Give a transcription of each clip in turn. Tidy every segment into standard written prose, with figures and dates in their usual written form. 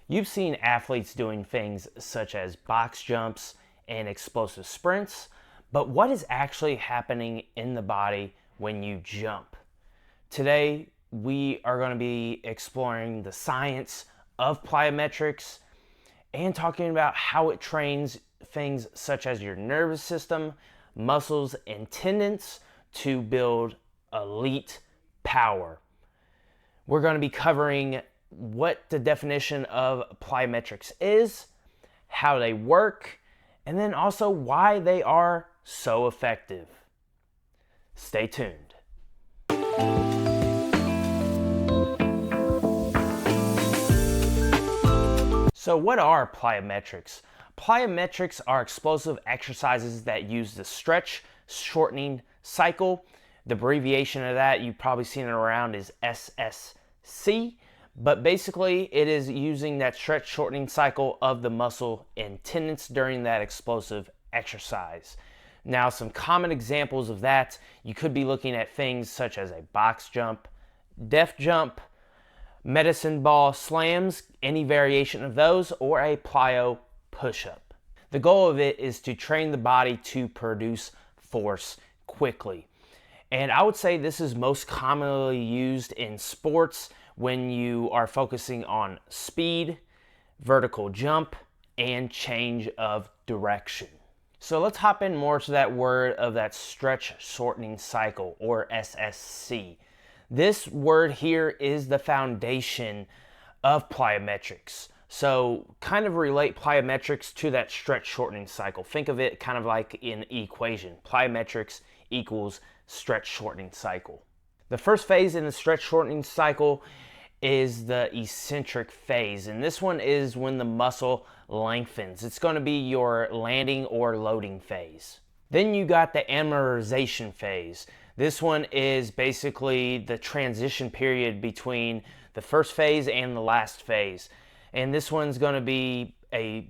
You've seen athletes doing things such as box jumps and explosive sprints, but what is actually happening in the body when you jump? Today, we are going to be exploring the science of plyometrics and talking about how it trains things such as your nervous system, muscles, and tendons to build elite power. We're going to be covering what the definition of plyometrics is, how they work, and then also why they are so effective. Stay tuned. So what are plyometrics? Plyometrics are explosive exercises that use the stretch-shortening cycle. The abbreviation of that, you've probably seen it around, is SSC. But basically, it is using that stretch-shortening cycle of the muscle and tendons during that explosive exercise. Now, some common examples of that, you could be looking at things such as a box jump, def jump, medicine ball slams, any variation of those, or a plyo push-up. The goal of it is to train the body to produce force quickly. And I would say this is most commonly used in sports when you are focusing on speed, vertical jump, and change of direction. So let's hop in more to that word of that stretch shortening cycle, or SSC. This word here is the foundation of plyometrics. So kind of relate plyometrics to that stretch shortening cycle. Think of it kind of like an equation. Plyometrics equals stretch shortening cycle. The first phase in the stretch shortening cycle is the eccentric phase, and this one is when the muscle lengthens. It's going to be your landing or loading phase. Then you got the amortization phase. This one is basically the transition period between the first phase and the last phase. And this one's going to be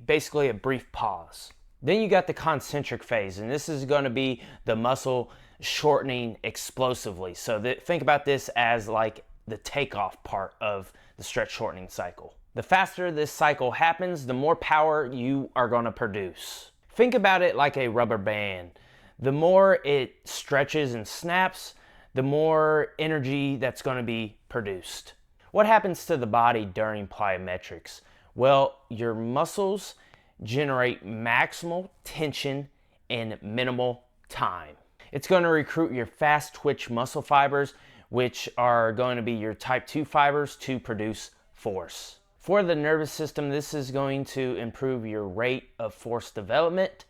basically a brief pause. Then you got the concentric phase, and this is going to be the muscle shortening explosively. So think about this as like the takeoff part of the stretch shortening cycle. The faster this cycle happens, the more power you are going to produce. Think about it like a rubber band. The more it stretches and snaps, the more energy that's going to be produced. What happens to the body during plyometrics? Well, your muscles generate maximal tension in minimal time. It's going to recruit your fast twitch muscle fibers, which are going to be your type 2 fibers, to produce force. For the nervous system, this is going to improve your rate of force development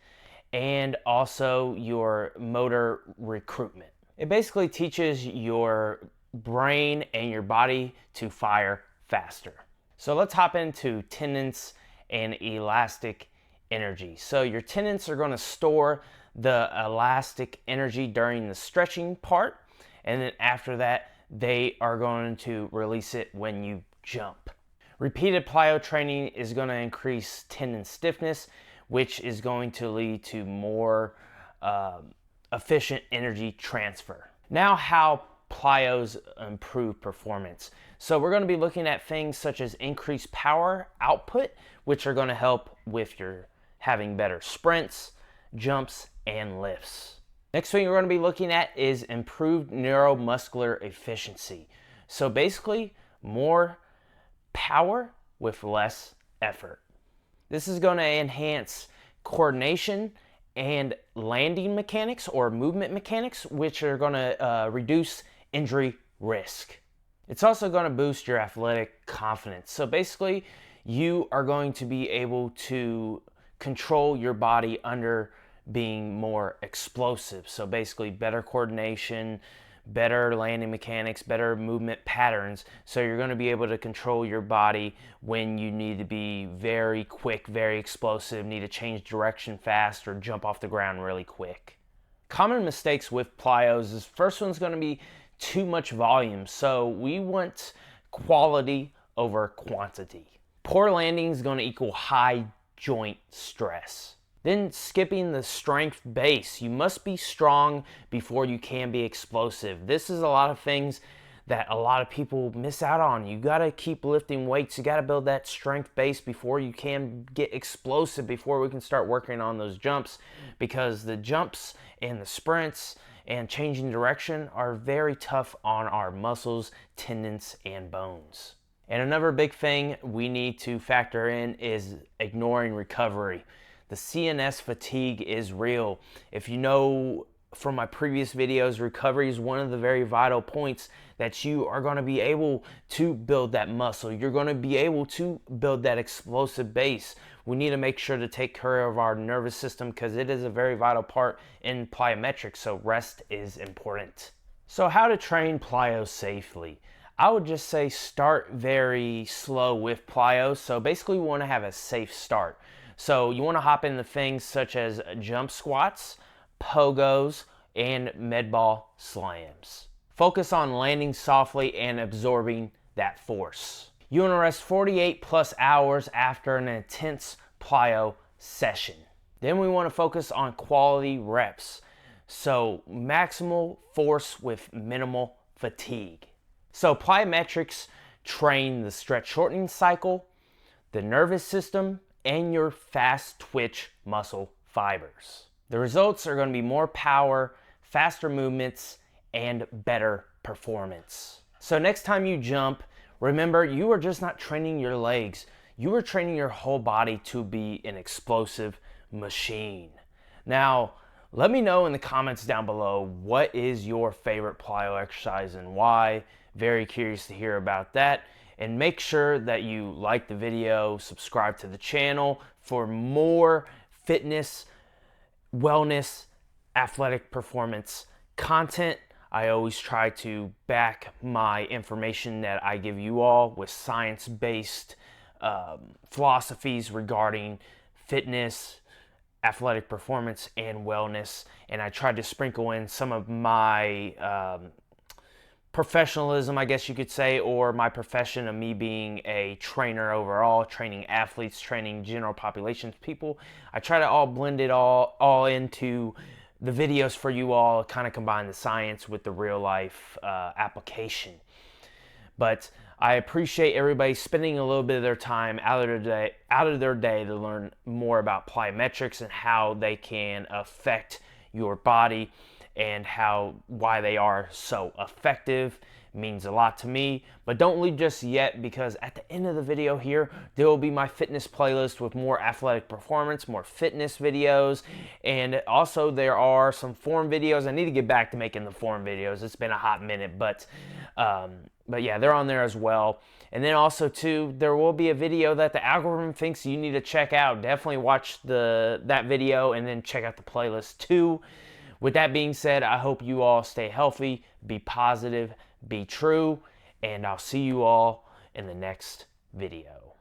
and also your motor recruitment. It basically teaches your brain and your body to fire faster. So let's hop into tendons and elastic energy. So your tendons are going to store the elastic energy during the stretching part, and then after that, they are going to release it when you jump. Repeated plyo training is going to increase tendon stiffness, which is going to lead to more efficient energy transfer. Now, how plyos improve performance. So we're going to be looking at things such as increased power output, which are going to help with your having better sprints, jumps, and lifts. Next thing we're going to be looking at is improved neuromuscular efficiency. So basically, more power with less effort. This is going to enhance coordination and landing mechanics or movement mechanics, which are going to reduce injury risk. It's also going to boost your athletic confidence. So basically, you are going to be able to control your body under being more explosive. So basically, better coordination, better landing mechanics, better movement patterns. So you're going to be able to control your body when you need to be very quick, very explosive, need to change direction fast, or jump off the ground really quick. Common mistakes with plyos is, first one's going to be too much volume. So we want quality over quantity. Poor landing is going to equal high joint stress. Then skipping the strength base. You must be strong before you can be explosive. This is a lot of things that a lot of people miss out on. You got to keep lifting weights. You got to build that strength base before you can get explosive, before we can start working on those jumps, because the jumps and the sprints and changing direction are very tough on our muscles, tendons, and bones. And another big thing we need to factor in is ignoring recovery. The CNS fatigue is real. If you know from my previous videos, recovery is one of the very vital points that you are going to be able to build that muscle. You're going to be able to build that explosive base. We need to make sure to take care of our nervous system because it is a very vital part in plyometrics, so rest is important. So how to train plyo safely? I would just say start very slow with plyos. So basically we want to have a safe start. So you want to hop into things such as jump squats, pogos, and med ball slams. Focus on landing softly and absorbing that force. You want to rest 48 plus hours after an intense plyo session. Then we want to focus on quality reps. So maximal force with minimal fatigue. So plyometrics train the stretch shortening cycle, the nervous system, and your fast twitch muscle fibers. The results are going to be more power, faster movements, and better performance. So next time you jump, remember you are just not training your legs. You are training your whole body to be an explosive machine. Now, let me know in the comments down below, what is your favorite plyo exercise and why? Very curious to hear about that. And make sure that you like the video, subscribe to the channel for more fitness, wellness, athletic performance content. I always try to back my information that I give you all with science-based philosophies regarding fitness, athletic performance, and wellness. And I tried to sprinkle in some of my professionalism, I guess you could say, or my profession of me being a trainer overall, training athletes, training general populations people. I try to all blend it all into the videos for you all, kind of combine the science with the real life application. But I appreciate everybody spending a little bit of their time out of their day to learn more about plyometrics and how they can affect your body and why they are so effective. It means a lot to me. But don't leave just yet, because at the end of the video here, there will be my fitness playlist with more athletic performance, more fitness videos, and also there are some form videos. I need to get back to making the form videos. It's been a hot minute, but yeah, they're on there as well. And then also too, there will be a video that the algorithm thinks you need to check out. Definitely watch that video and then check out the playlist too. With that being said, I hope you all stay healthy, be positive, be true, and I'll see you all in the next video.